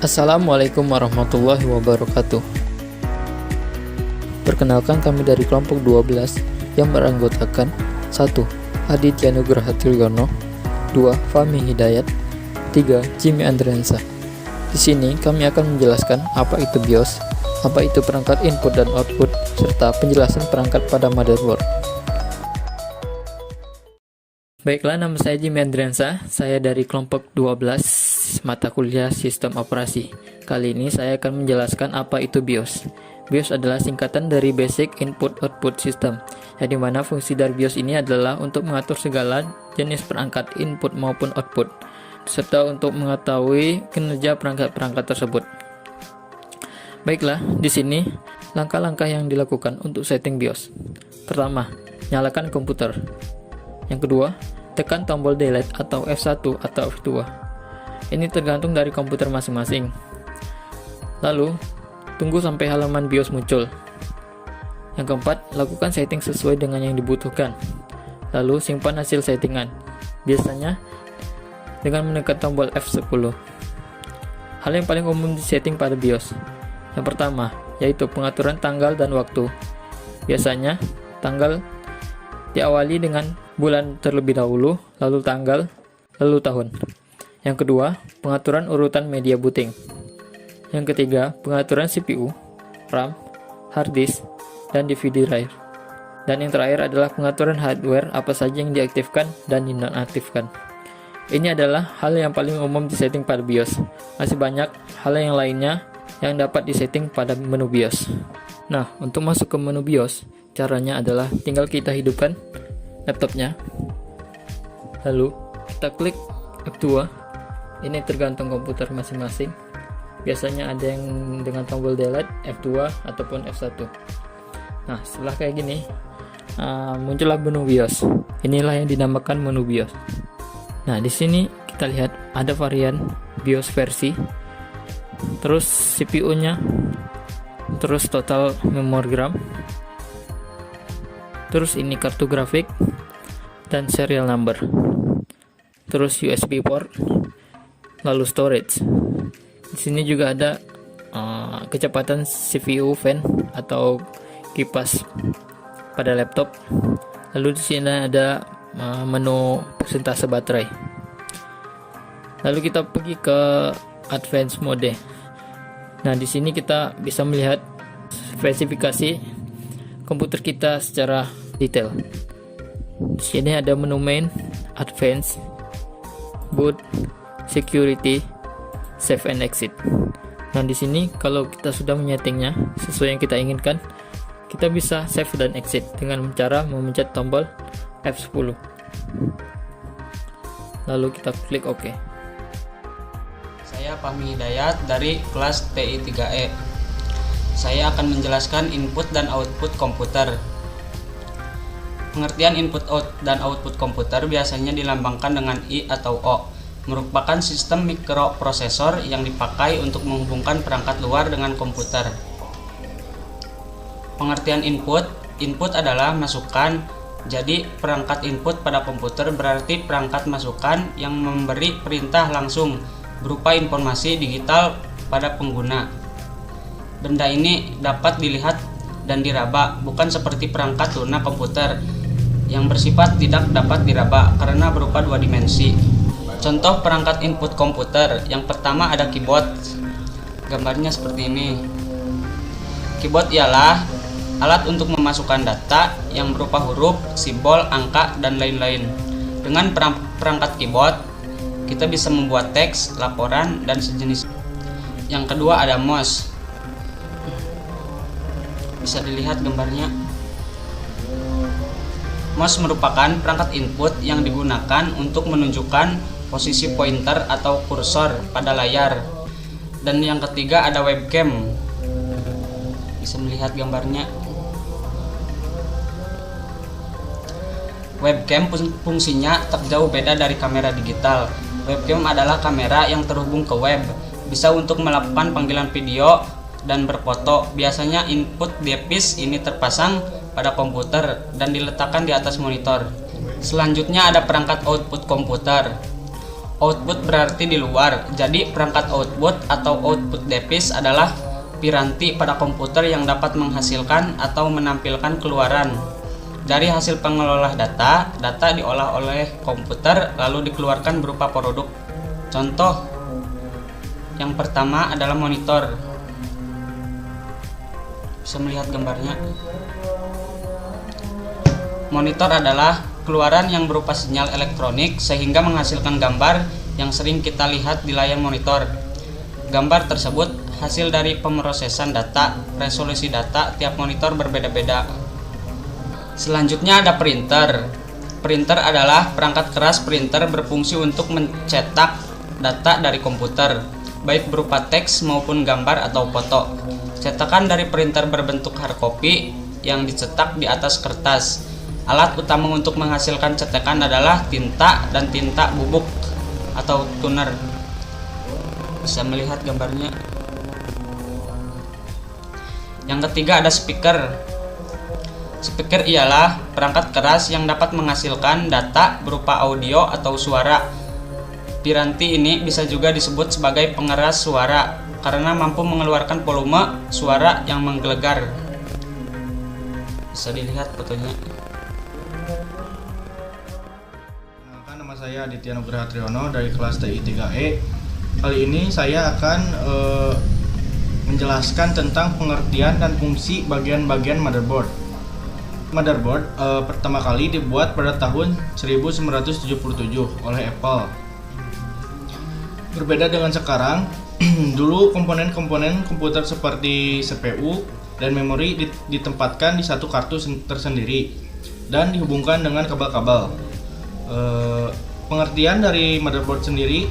Assalamualaikum warahmatullahi wabarakatuh. Perkenalkan, kami dari kelompok 12 yang beranggotakan 1. Aditya Nugraha Triyono, 2. Fahmi Hidayat, 3. Jimmy Andriansa. Di sini kami akan menjelaskan apa itu BIOS, apa itu perangkat input dan output, serta penjelasan perangkat pada motherboard. Baiklah, nama saya Jimmy Andriansa, saya dari kelompok 12 mata kuliah Sistem Operasi. Kali ini saya akan menjelaskan apa itu BIOS. BIOS adalah singkatan dari Basic Input Output System, yang dimana fungsi dari BIOS ini adalah untuk mengatur segala jenis perangkat input maupun output, serta untuk mengetahui kinerja perangkat-perangkat tersebut. Baiklah, di sini langkah-langkah yang dilakukan untuk setting BIOS. Pertama, nyalakan komputer. Yang kedua, tekan tombol delete atau F1 atau F2. Ini tergantung dari komputer masing-masing. Lalu, tunggu sampai halaman BIOS muncul. Yang keempat, lakukan setting sesuai dengan yang dibutuhkan. Lalu, simpan hasil settingan. Biasanya, dengan menekan tombol F10. Hal yang paling umum disetting pada BIOS. Yang pertama, yaitu pengaturan tanggal dan waktu. Biasanya, tanggal diawali dengan bulan terlebih dahulu, lalu tanggal, lalu tahun. Yang kedua, pengaturan urutan media booting. Yang ketiga, pengaturan CPU, RAM, hard disk, dan DVD drive. Dan yang terakhir adalah pengaturan hardware apa saja yang diaktifkan dan dinonaktifkan. Ini adalah hal yang paling umum disetting pada BIOS. Masih banyak hal yang lainnya yang dapat disetting pada menu BIOS. Nah, untuk masuk ke menu BIOS, caranya adalah tinggal kita hidupkan laptopnya, lalu kita klik F2. Ini tergantung komputer masing-masing. Biasanya ada yang dengan tombol delete, F2 ataupun F1. Nah, setelah kayak gini, muncullah menu BIOS. Inilah yang dinamakan menu BIOS. Nah, di sini kita lihat ada varian BIOS versi, terus CPU-nya, terus total memogram, terus ini kartu grafik dan serial number, terus USB port, lalu storage. Di sini juga ada kecepatan CPU fan atau kipas pada laptop. Lalu di sini ada menu persentase baterai. Lalu kita pergi ke advance mode. Nah, di sini kita bisa melihat spesifikasi komputer kita secara detail. Di sini ada menu main, advance, boot, security, save and exit. Nah, di sini kalau kita sudah menyetingnya sesuai yang kita inginkan, kita bisa save dan exit dengan cara memencet tombol F10. Lalu kita klik OK. Saya Fahmi Hidayat dari kelas TI 3E. Saya akan menjelaskan input dan output komputer. Pengertian input dan output komputer biasanya dilambangkan dengan I atau O, merupakan sistem mikroprosesor yang dipakai untuk menghubungkan perangkat luar dengan komputer. Pengertian input adalah masukan. Jadi perangkat input pada komputer berarti perangkat masukan yang memberi perintah langsung berupa informasi digital pada pengguna. Benda ini dapat dilihat dan diraba, bukan seperti perangkat lunak komputer yang bersifat tidak dapat diraba karena berupa dua dimensi. Contoh perangkat input komputer, yang pertama ada keyboard. Gambarnya seperti ini. Keyboard ialah alat untuk memasukkan data yang berupa huruf, simbol, angka, dan lain-lain. Dengan perangkat keyboard, kita bisa membuat teks, laporan, dan sejenis. Yang kedua ada mouse. Bisa dilihat gambarnya. Mouse merupakan perangkat input yang digunakan untuk menunjukkan posisi pointer atau kursor pada layar. Dan yang ketiga ada webcam. Bisa melihat gambarnya. Webcam fungsinya tak jauh beda dari kamera digital. Webcam adalah kamera yang terhubung ke web, bisa untuk melakukan panggilan video dan berfoto. Biasanya input device ini terpasang pada komputer dan diletakkan di atas monitor. Selanjutnya ada perangkat output komputer. Output berarti di luar, jadi perangkat output atau output device adalah piranti pada komputer yang dapat menghasilkan atau menampilkan keluaran. Dari hasil pengelola data, data diolah oleh komputer lalu dikeluarkan berupa produk. Contoh yang pertama adalah monitor. Bisa melihat gambarnya. Monitor adalah keluaran yang berupa sinyal elektronik sehingga menghasilkan gambar yang sering kita lihat di layar monitor. Gambar tersebut hasil dari pemrosesan data. Resolusi data tiap monitor berbeda-beda. Selanjutnya ada printer. Printer adalah perangkat keras printer berfungsi untuk mencetak data dari komputer, baik berupa teks maupun gambar atau foto. Cetakan dari printer berbentuk hardcopy yang dicetak di atas kertas. Alat utama untuk menghasilkan cetakan adalah tinta dan tinta bubuk atau toner. Bisa melihat gambarnya. Yang ketiga ada speaker. Speaker ialah perangkat keras yang dapat menghasilkan data berupa audio atau suara. Piranti ini bisa juga disebut sebagai pengeras suara karena mampu mengeluarkan volume suara yang menggelegar. Bisa dilihat fotonya. Nama saya Aditya Nugraha Triyono dari kelas TI 3E. Kali ini saya akan menjelaskan tentang pengertian dan fungsi bagian-bagian motherboard. Motherboard pertama kali dibuat pada tahun 1977 oleh Apple. Berbeda dengan sekarang, dulu komponen-komponen komputer seperti CPU dan memori ditempatkan di satu kartu tersendiri dan dihubungkan dengan kabel-kabel. Pengertian dari motherboard sendiri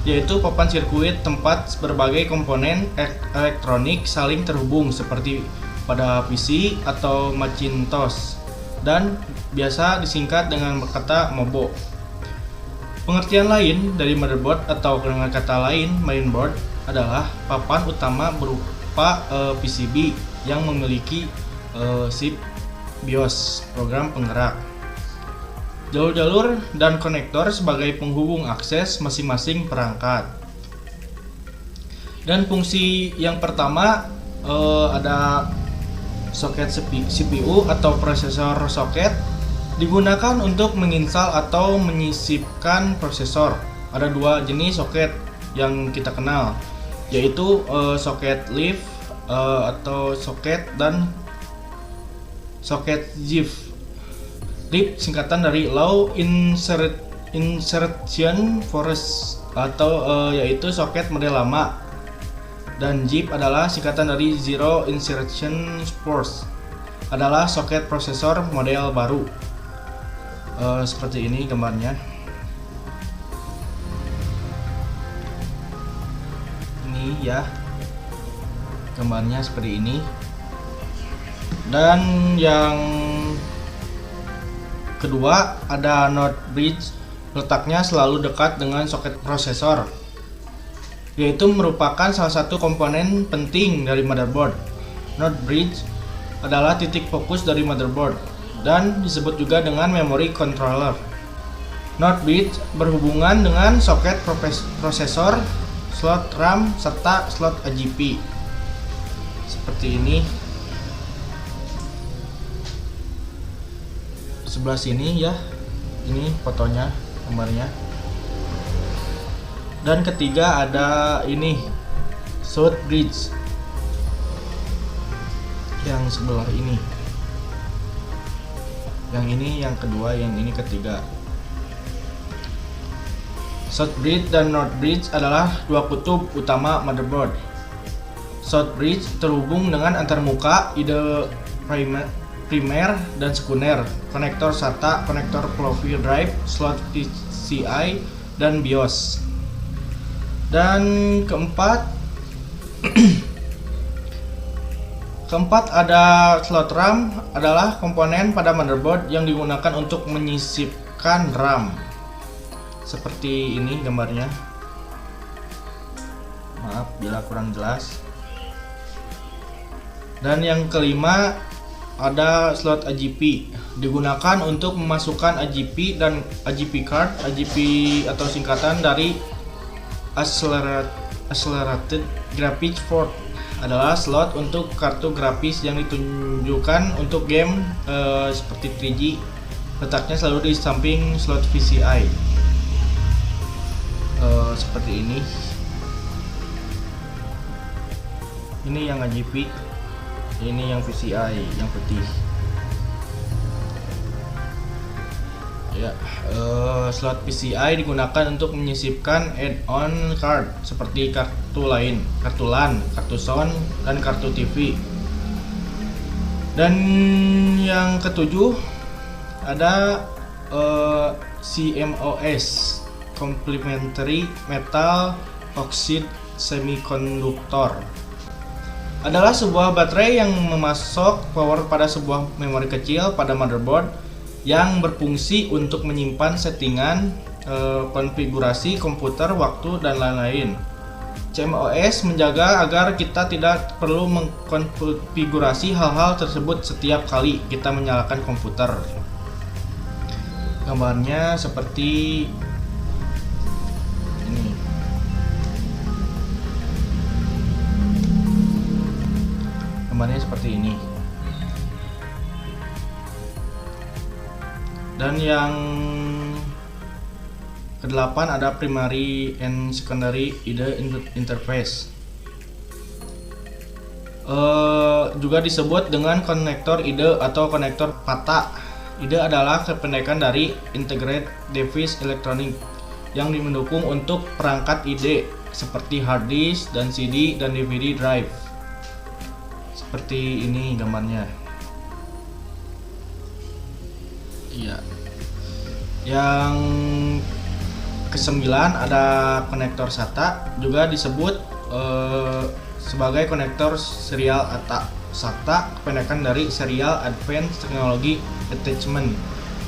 yaitu papan sirkuit tempat berbagai komponen elektronik saling terhubung seperti pada PC atau Macintosh dan biasa disingkat dengan kata MOBO. Pengertian lain dari motherboard atau dengan kata lain mainboard adalah papan utama berupa PCB yang memiliki chip BIOS, program penggerak, jalur-jalur dan konektor sebagai penghubung akses masing-masing perangkat. Dan fungsi yang pertama ada soket CPU atau prosesor soket digunakan untuk menginstal atau menyisipkan prosesor. Ada dua jenis soket yang kita kenal, yaitu soket leaf atau soket dan soket JIF. LIF singkatan dari Low Insertion Force atau yaitu soket model lama, dan JIF adalah singkatan dari Zero Insertion Force, adalah soket prosesor model baru. Seperti ini gambarnya. Ini ya gambarnya seperti ini. Dan yang kedua ada NOT bridge, letaknya selalu dekat dengan soket prosesor, yaitu merupakan salah satu komponen penting dari motherboard. NOT bridge adalah titik fokus dari motherboard dan disebut juga dengan memory controller. NOT bridge berhubungan dengan soket prosesor, slot RAM, serta slot AGP. Seperti ini. Sebelah sini ya, ini fotonya, gambarnya. Dan ketiga ada ini short bridge yang sebelah ini. Yang ini yang kedua, yang ini ketiga. Short bridge dan north bridge adalah dua kutub utama motherboard. Short bridge terhubung dengan antarmuka ide primer dan sekunder, konektor SATA, konektor floppy drive, slot PCI, dan BIOS. Dan keempat ada slot RAM, adalah komponen pada motherboard yang digunakan untuk menyisipkan RAM. Seperti ini gambarnya. Maaf bila kurang jelas. Dan yang kelima ada slot AGP. digunakan untuk memasukkan AGP dan AGP card. AGP atau singkatan dari Accelerated Graphics Port adalah slot untuk kartu grafis yang ditunjukkan untuk game seperti 3G. Letaknya selalu di samping slot VCI. Seperti ini. Ini yang AGP, ini yang VCI yang putih. Ya, slot PCI digunakan untuk menyisipkan add-on card seperti kartu lain, kartu LAN, kartu sound, dan kartu TV. Dan yang ketujuh ada CMOS, Complementary Metal Oxide Semiconductor. Adalah sebuah baterai yang memasok power pada sebuah memori kecil pada motherboard yang berfungsi untuk menyimpan settingan, konfigurasi komputer, waktu, dan lain-lain. CMOS menjaga agar kita tidak perlu mengkonfigurasi hal-hal tersebut setiap kali kita menyalakan komputer. Gambarnya seperti ini. Gambarnya seperti ini. Dan yang kedelapan ada primary and secondary IDE interface. Juga disebut dengan konektor IDE atau konektor PATA. IDE adalah kependekan dari Integrated Device Electronic yang mendukung untuk perangkat IDE seperti hard disk dan CD dan DVD drive. Seperti ini gambarnya. Iya. Yang kesembilan ada konektor SATA, juga disebut sebagai konektor serial ATA. SATA kependekan dari Serial Advanced Technology Attachment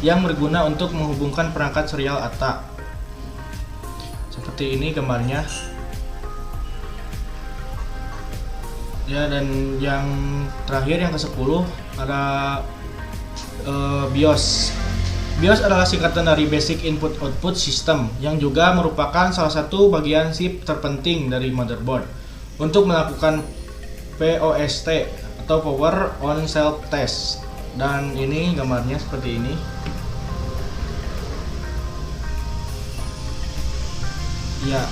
yang berguna untuk menghubungkan perangkat serial ATA. Seperti ini gambarnya. Ya, dan yang terakhir yang ke-10 ada BIOS. BIOS adalah singkatan dari Basic Input Output System yang juga merupakan salah satu bagian chip terpenting dari motherboard untuk melakukan POST atau Power on Self Test. Dan ini gambarnya seperti ini. Ya,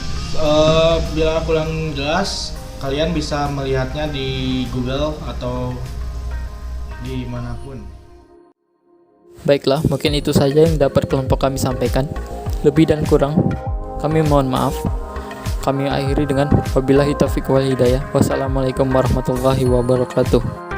bila kurang jelas kalian bisa melihatnya di Google atau dimanapun. Baiklah, mungkin itu saja yang dapat kelompok kami sampaikan. Lebih dan kurang, kami mohon maaf. Kami akhiri dengan wabillahi taufiq wal hidayah. Wassalamualaikum warahmatullahi wabarakatuh.